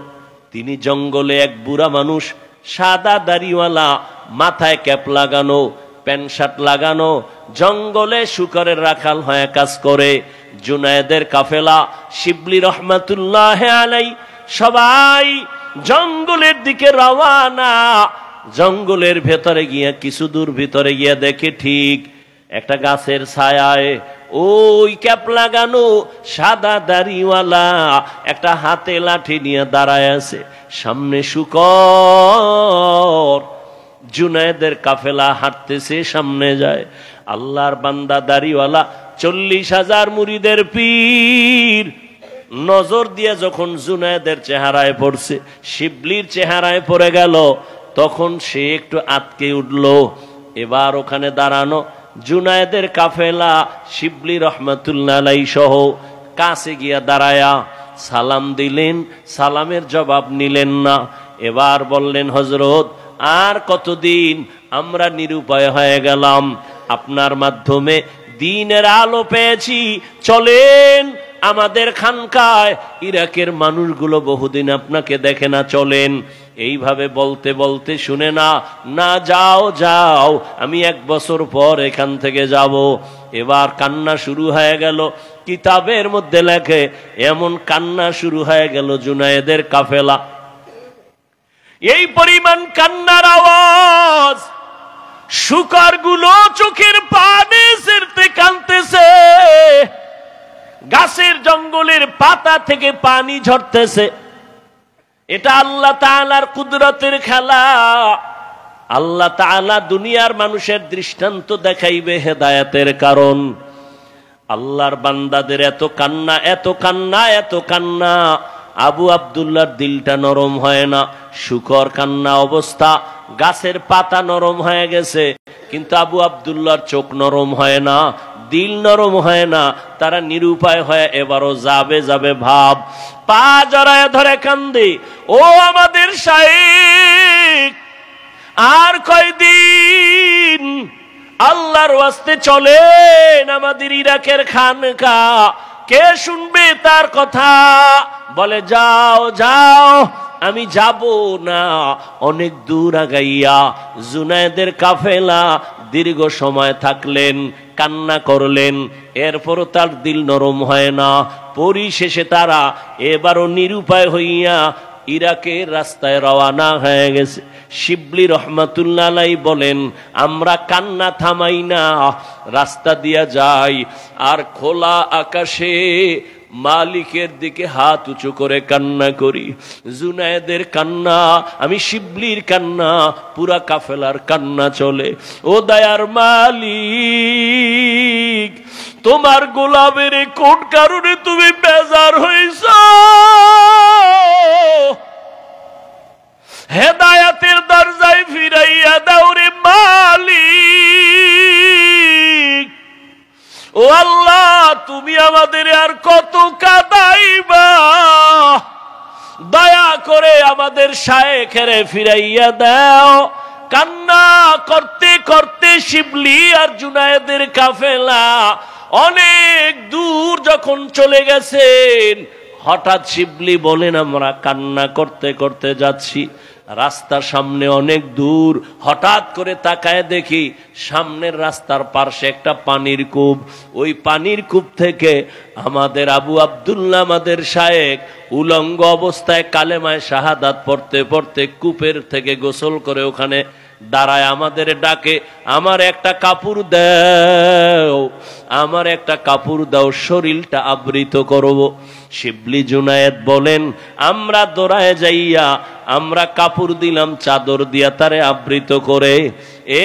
তিনি জঙ্গলে এক বুড়া মানুষ, সাদা দাড়িওয়ালা, মাথায় ক্যাপ লাগানো, প্যান্ট শার্ট লাগানো, জঙ্গলে শুকরের রাখাল হয়ে কাজ করে। জুনায়েদের কাফেলা শিবলি রহমাতুল্লাহ আলাই সবাই জঙ্গলের দিকে রওয়ানা। জঙ্গলের ভেতরে গিয়া, কিছু দূর ভিতরে গিয়া দেখে ঠিক একটা গাছের ছায়ায় ওই ক্যাপ লাগানো সাদা দাড়িওয়ালা একটা হাতে লাঠি নিয়ে দাঁড়ায় আছে, সামনে শুকর। জুনায়েদের কাফেলা হাঁটতেছে, সামনে যায়। আল্লাহর বান্দা দাড়িওয়ালা 40,000 মুরিদের পীর নজর দিয়ে যখন জুনায়েদের চেহারায় পড়ছে, শিবলির চেহারায় পড়ে গেল, তখন সে একটু আটকে উঠল। এবার ওখানে দাঁড়ানো জুনায়েদের কাফেলা শিবলি রহমাতুল্লাহ আলাইহি সহ কাছে গিয়া দাঁড়ায়া সালাম দিলেন, সালামের জবাব নিলেন না। এবার বললেন, হযরত, আর কতদিন আমরা নিরুপায় হয়ে গেলাম, আপনার মাধ্যমে দ্বীনের আলো পেয়েছি, চলেন আমাদের খানকায়। ইরাকের মানুষগুলো বহুদিন আপনাকে দেখে না, চলেন। এইভাবে বলতে বলতে, শুনে না, না যাও যাও, আমি 1 বছর পর এখান থেকে যাব। এবার কান্না শুরু হয়ে গেল। কিতাবের মধ্যে লেখে, এমন কান্না শুরু হয়ে গেল জুনায়েদের কাফেলা, এই পরিমাণ কান্নার আওয়াজ, শুকরগুলো চোখের পানি ছেড়তে কাঁদতেছে, গাছের জঙ্গলের পাতা থেকে পানি ঝরতেছে। এটা আল্লাহ তাআলার কুদরতের খেলা। আল্লাহ তাআলা দুনিয়ার মানুষের দৃষ্টান্ত দেখাইবে হেদায়েতের কারণ। আল্লাহর বান্দাদের এত কান্না, এত কান্না, এত কান্না, আবু আব্দুল্লাহর দিলটা নরম হয় না। শুকর কান্না অবস্থা, গাছের পাতা নরম হয়ে গেছে, কিন্তু আবু আব্দুল্লাহর চোখ নরম হয় না, দিল নরম হয় না। তারা নিরুপায় হয়ে এবারও যাবে যাবে ভাব, পা জড়ায় ধরে কান্দে, ও আমাদের শায়েখ, আর কয়দিন? আল্লাহর ওয়াস্তে চলেন আমাদের ইরাকের খানকা, কে শুনবে তার কথা? বলে, যাও যাও, আমি যাব না। অনেক দূর আগাইয়া জুনায়েদের কাফেলা দীর্ঘ সময় থাকলেন, কান্না করলেন, এরপরও তার দিল নরম হয় না। পরিশেষে তারা এবারও নিরুপায় হইয়া ইরাকের রাস্তায় রওনা হয়ে গেছে। শিবলি রহমাতুল্লাহ আলাইহি বলেন, আমরা কান্না থামাই না, রাস্তা দিয়া যাই, আর খোলা আকাশে মালিকের দিকে হাত উঁচু করে কান্না করি। জুনায়েদের কান্না, আমি শিবলির কান্না, পুরা কাফেলার কান্না চলে। ও দয়ার মালিক, তোমার গোলামের কোন কারণে তুমি বেজার হইছ? হেদায়েতের দরজায় ফিরাইয়া দাও রে মালিক। ও আল্লাহ, তুমি আমাদের আর কত কাঁদাইবা? দয়া করে আমাদের শায়েখের ফিরাইয়া দাও। কান্না করতে করতে শিবলি আর জুনায়েদের কাফেলা অনেক দূর যখন চলে গেছেন, হঠাৎ শিবলি বলেন আমরা কান্না করতে করতে যাচ্ছি, রাস্তার সামনে অনেক দূর, হঠাৎ করে তাকায় দেখি সামনের রাস্তার পাশে একটা পানির কূপ। ওই পানির কূপ থেকে আমাদের আবু আব্দুল্লাহ, আমাদের শায়েখ, উলঙ্গ অবস্থায় কালেমায় শাহাদাত পড়তে পড়তে কূপের থেকে গোসল করে ওখানে দাঁড়ায় আমাদের ডাকে, আমার একটা কাপড় দাও, আমার একটা কাপড় দাও, শরীরটা আবৃত করব। শিবলি জুনায়েদ বলেন আমরা দৌড়ায় যাইয়া আমরা কাপড় দিলাম, চাদর দিয়া তারে আবৃত করে।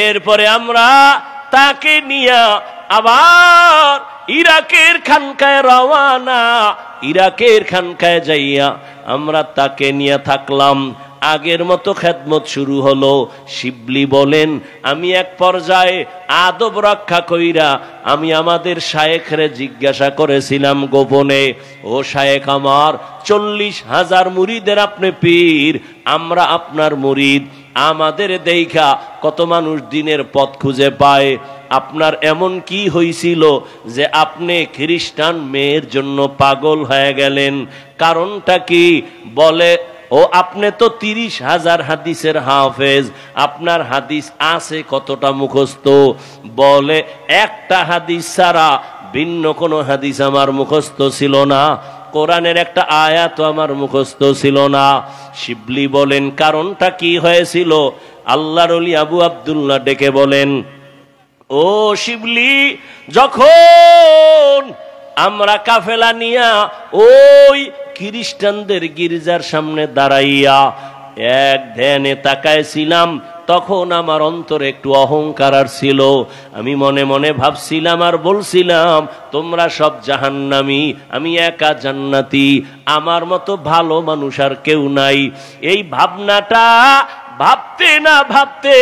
এরপরে আমরা তাকে নিয়া আবার ইরাকের খানকায় রওয়ানা। ইরাকের খানকায় যাইয়া আমরা তাকে নিয়ে থাকলাম। আগের মতো খেদমত শুরু হলো। শিবলি বলেন আমি এক পর্যায়ে আদব রক্ষা কইরা আমি আমাদের শায়েখরে জিজ্ঞাসা করেছিলাম গোপনে, ও শায়েখ আমার 40,000 মুরিদের আপনি পীর, আমরা আপনার মুরিদ, আমাদের দেখা কত মানুষ দিনের পথ খুঁজে পায়, আপনার এমন কি হয়েছিল যে আপনি খ্রিস্টান মেয়ের জন্য পাগল হয়ে গেলেন? কারণটা কি? বলে ও আপনি তো 30,000 হাদিসের হাফেজ, আপনার হাদিস আছে কতটা মুখস্থ? বলে একটা হাদিস ছাড়া ভিন্ন কোনো হাদিস আমার মুখস্থ ছিল না, কোরআনের একটা আয়াতও আমার মুখস্থ ছিল না। শিবলি বলেন কারণটা কি হয়েছিল? আল্লাহর ওলি আবু আব্দুল্লাহ ডেকে বলেন, ও শিবলি, যখন আমরা কাফেলা নিয়া ওই খ্রিস্টানদের গির্জার সামনে দাঁড়াইয়া এক ধ্যানে তাকাইছিলাম, তখন আমার অন্তরে একটু অহংকার আর ছিল। আমি মনে মনে ভাবছিলাম আর বলছিলাম তোমরা সব জাহান্নামী, আমি একা জান্নাতি, আমার মতো ভালো মানুষ আর কেউ নাই। এই ভাবনাটা ভাবতে না ভাবতে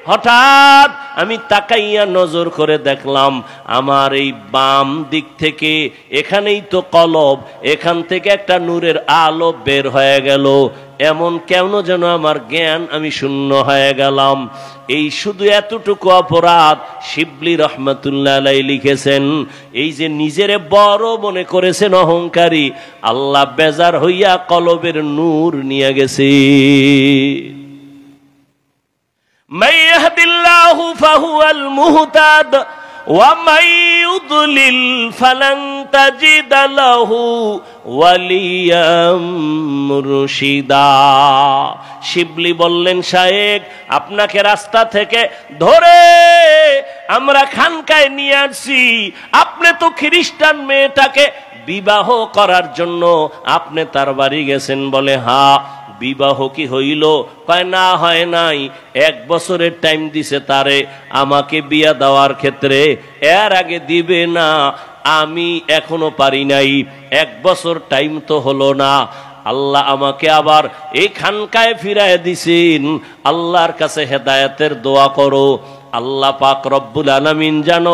হঠাৎ আমি তাকাইয়া নজর করে দেখলাম আমার এই বাম দিক থেকে, এখানেই তো কলব, এখান থেকে একটা নূরের আলো বের হয়ে গেল। এমন কেন যেন আমার জ্ঞান, আমি শূন্য হয়ে গেলাম। এই শুধু এতটুকু অপরাধ শিবলি রহমাতুল্লাহ আলাইহি লিখেছেন। এই যে নিজেরে বড় মনে করেছেন অহংকারী, আল্লাহ বেজার হইয়া কলবের নূর নিয়ে গেছে। من يهد الله فهو المهتد ومن يضلل فلن تجد له وليا مرشدا। শিবলি বললেন শায়েখ, আপনাকে রাস্তা থেকে ধরে আমরা খানকায় নিয়ে আসছি, আপনি তো খ্রিস্টান মেয়েটাকে বিবাহ করার জন্য আপনি তার বাড়ি গেছেন। বলে হ্যাঁ। বিবাহ কি হইল? কয় না, হয় নাই। 1 বছরের টাইম দিছে তারে আমাকে বিয়া দেওয়ার ক্ষেত্রে, এর আগে দিবে না, আমি এখনো পারি নাই, 1 বছর টাইম তো হলো না। আল্লাহ আমাকে আবার এই খানকায় ফিরায় দিছেন। আল্লাহর কাছে হেদায়েতের দোয়া করো, আল্লাহ পাক রব্বুল আলামিন যেন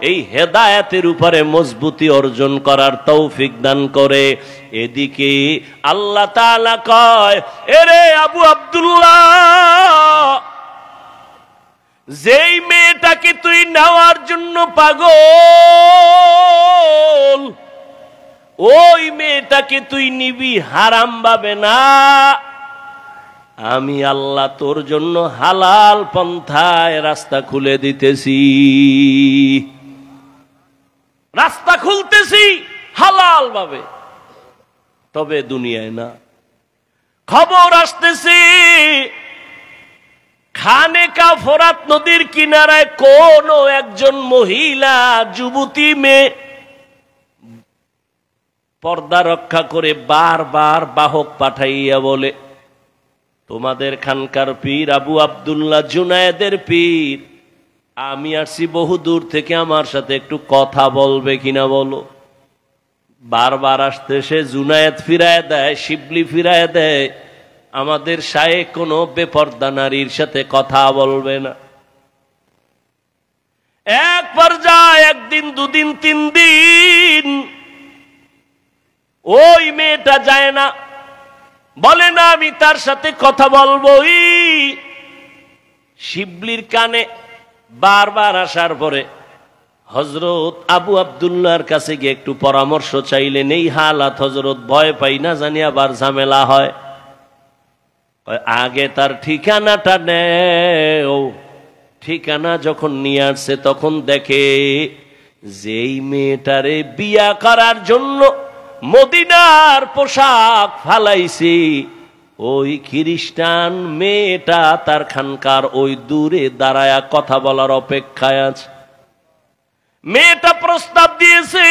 এই হেদায়েতের উপরে মজবুতি অর্জন করার তৌফিক দান করে। এদিকে আল্লাহ তাআলা কয়, এরে আবু আব্দুল্লাহ, যেই মেয়েটাকে তুই নেওয়ার জন্য পাগল, ওই মেয়েটাকে তুই নিবি হারাম ভাবে না। আমি আল্লাহ তোর জন্য হালাল পন্থায় রাস্তা খুলে দিতেছি, রাস্তা খুলতেছি হালাল ভাবে, তবে দুনিয়ায় না। খবর আসতেছে খানেকা ফোরাত নদীর কিনারায় কোন একজন মহিলা যুবতী মেয়ে পর্দা রক্ষা করে বারবার বাহক পাঠাইয়া বলে, তোমাদের খানকার পীর আবু আব্দুল্লাহ জুনায়েদের পীর, আমি আসছি বহু দূর থেকে, আমার সাথে একটু কথা বলবে কিনা বলো। বারবার আসতে সে জুনায়েদ ফিরায় দেয়, শিবলি ফিরায় দেয়, আমাদের শায়েখ কোনো বেপর্দা নারীর সাথে কথা বলবে না। এক পর্যায়ে 1 দিন 2 দিন 3 দিন ওই মেয়েটা যায় না, বলে না আমি তার সাথে কথা বলবোই। শিবলির কানে বারবার আসার পরে হযরত আবু আব্দুল্লাহর কাছে গিয়ে একটু পরামর্শ চাইলেন। এই হালাত হযরত ভয় পাই না জানি আবার ঝামেলা হয়। আগে তার ঠিকানাটা নেও। ঠিকানা যখন নিয়ে আসছে তখন দেখে যেই মেয়েটারে বিয়া করার জন্য মদিনার পোশাক ফালাইছে, ওই খ্রিস্টান মেয়েটা তার খানকার ওই দূরে দাঁড়ায়া কথা বলার অপেক্ষায় আছে। মেয়েটা প্রস্তাব দিয়েছে,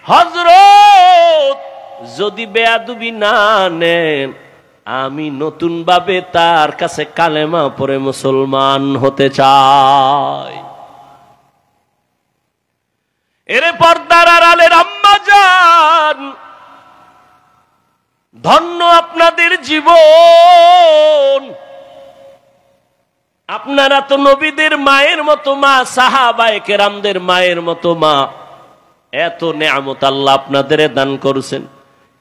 হযরত যদি বেয়াদবি না নেন আমি নতুন ভাবে তার কাছে কালেমা পড়ে মুসলমান হতে চাই। এরে পর্দার আড়ালের আম্মা জান, ধন্য আপনাদের জীবন। আপনারা তো নবীদের মায়ের মতো মা, সাহাবায়ে কেরামদের মায়ের মতো মা। এত নেয়ামত আল্লাহ আপনাদের দান করেছেন।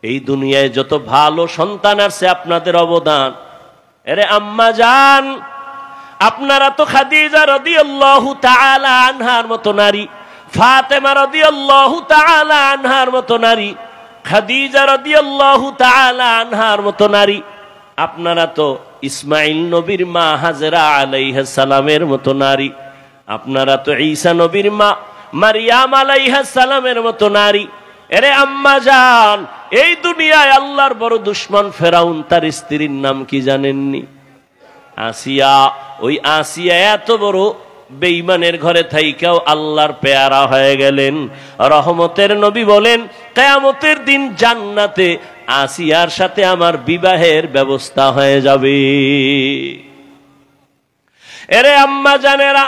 এই দুনিয়ায় যত ভালো সন্তান আছে আপনাদের অবদান। এরে আম্মা জান, আপনারা তো খাদিজা রাদিয়াল্লাহু তাআলা আনহার মতো নারী, ফাতেমা রাদিয়াল্লাহু তাআলা আনহার মতো নারী, খাদিজা রাদিয়াল্লাহু তাআলা আনহার মতো নারী। আপনারা তো ইসমাইল নবীর মা হাজেরা আলাইহিস সালামের মতো নারী। আপনারা তো ঈসা নবীর মা মারিয়াম আলাইহিস সালামের মতো নারী। এরে আম্মা জান, এই দুনিয়ায় আল্লাহর বড় দুশমন ফেরাউন, তার স্ত্রীর নাম কি জানেননি? আসিয়া। ওই আসিয়া এত বড় বেঈমানের ঘরে থাইকাও আল্লাহর পেয়ারা হয়ে গেলেন। রহমতের নবী বলেন, কিয়ামতের দিন জান্নাতে আসিয়ার সাথে আমার বিবাহের ব্যবস্থা হয়ে যাবে। এরে আম্মা জানেরা,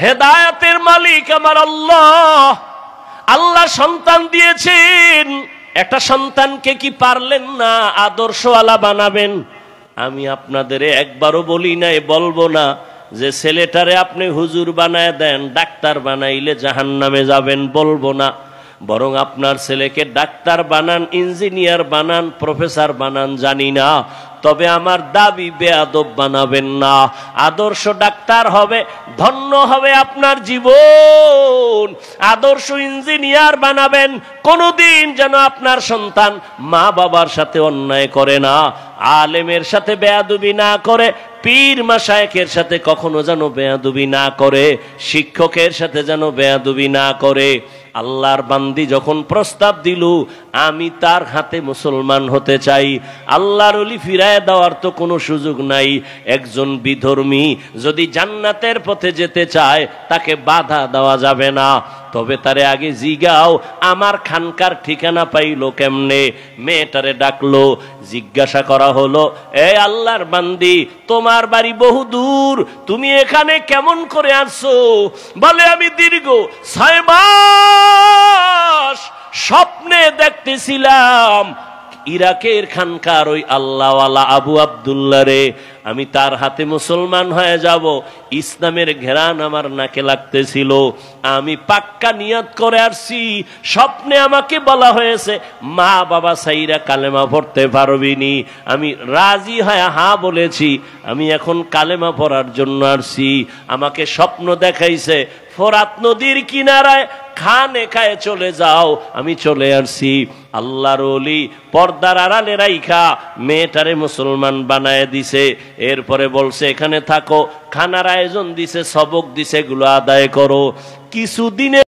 হেদায়েতের মালিক আমার আল্লাহ। আল্লাহ সন্তান দিয়েছেন, একটা সন্তানকে কি পারলেন না আদর্শওয়ালা বানাবেন? আমি আপনাদের একবারও বলি নাই, বলবো না যে ছেলেটারে আপনি হুজুর বানায় দেন, ডাক্তার বানাইলে জাহান্নামে যাবেন, বলবো না। বরং আপনার ছেলেকে ডাক্তার বানান, ইঞ্জিনিয়ার বানান, প্রফেসর বানান, জানি না, তবে আমার দাবি বেয়াদব বানাবেন না। আদর্শ ডাক্তার হবে, ধন্য হবে আপনার জীবন। আদর্শ ইঞ্জিনিয়ার বানাবেন, কোনদিন যেন আপনার সন্তান মা বাবার সাথে অন্যায় করে না, আলেমের সাথে বেয়াদবি না করে, পীর মাশায়েখের সাথে কখনো যেন বেয়াদবি না করে, শিক্ষকের সাথে যেন বেয়াদবি না করে। আল্লাহর বান্দি যখন প্রস্তাব দিল আমি তার হাতে মুসলমান হতে চাই, আল্লাহর ওলি ফিরায় দেওয়ার তো কোনো সুযোগ নাই। একজন বিধর্মী যদি জান্নাতের পথে যেতে চায় তাকে বাধা দেওয়া যাবে না। তবে তারে আগে জিগাও আমার খানকার ঠিকানা পাইলো কেমনে। মেয়েটারে ডাকলো, জিজ্ঞাসা করা হলো, এ আল্লাহর বান্দি, তোমার বাড়ি বহু দূর, তুমি এখানে কেমন করে আসছো? বলে আমি দীর্ঘ 6 মাস স্বপ্নে দেখতেছিলাম ইরাকের খানকার ওই আল্লাহওয়ালা আবু আব্দুল্লাহ রে, আমি তার হাতে মুসলমান হয়ে যাব। ইসলামের ঘেরান আমার নাকে লাগতেছিল, আমি পাক্কা নিয়ত করে আসছি। স্বপ্নে আমাকে বলা হয়েছে মা বাবা সাইরা কালেমা পড়তে পারবিনি। আমি রাজি হয়ে হ্যাঁ বলেছি, আমি এখন কালেমা পড়ার জন্য আসছি। আমাকে স্বপ্ন দেখাইছে ফোরাত নদীর কিনারায় খানে খায় চলে যাও, আমি চলে আসছি। আল্লাহর ওলি পর্দার আড়ালে রাইখা মেয়েটারে মুসলমান বানায় দিছে। এরপরে বলছে এখানে থাকো, খানার আয়োজন দিছে, সবক দিছে, এগুলো আদায় করো। কিছুদিনে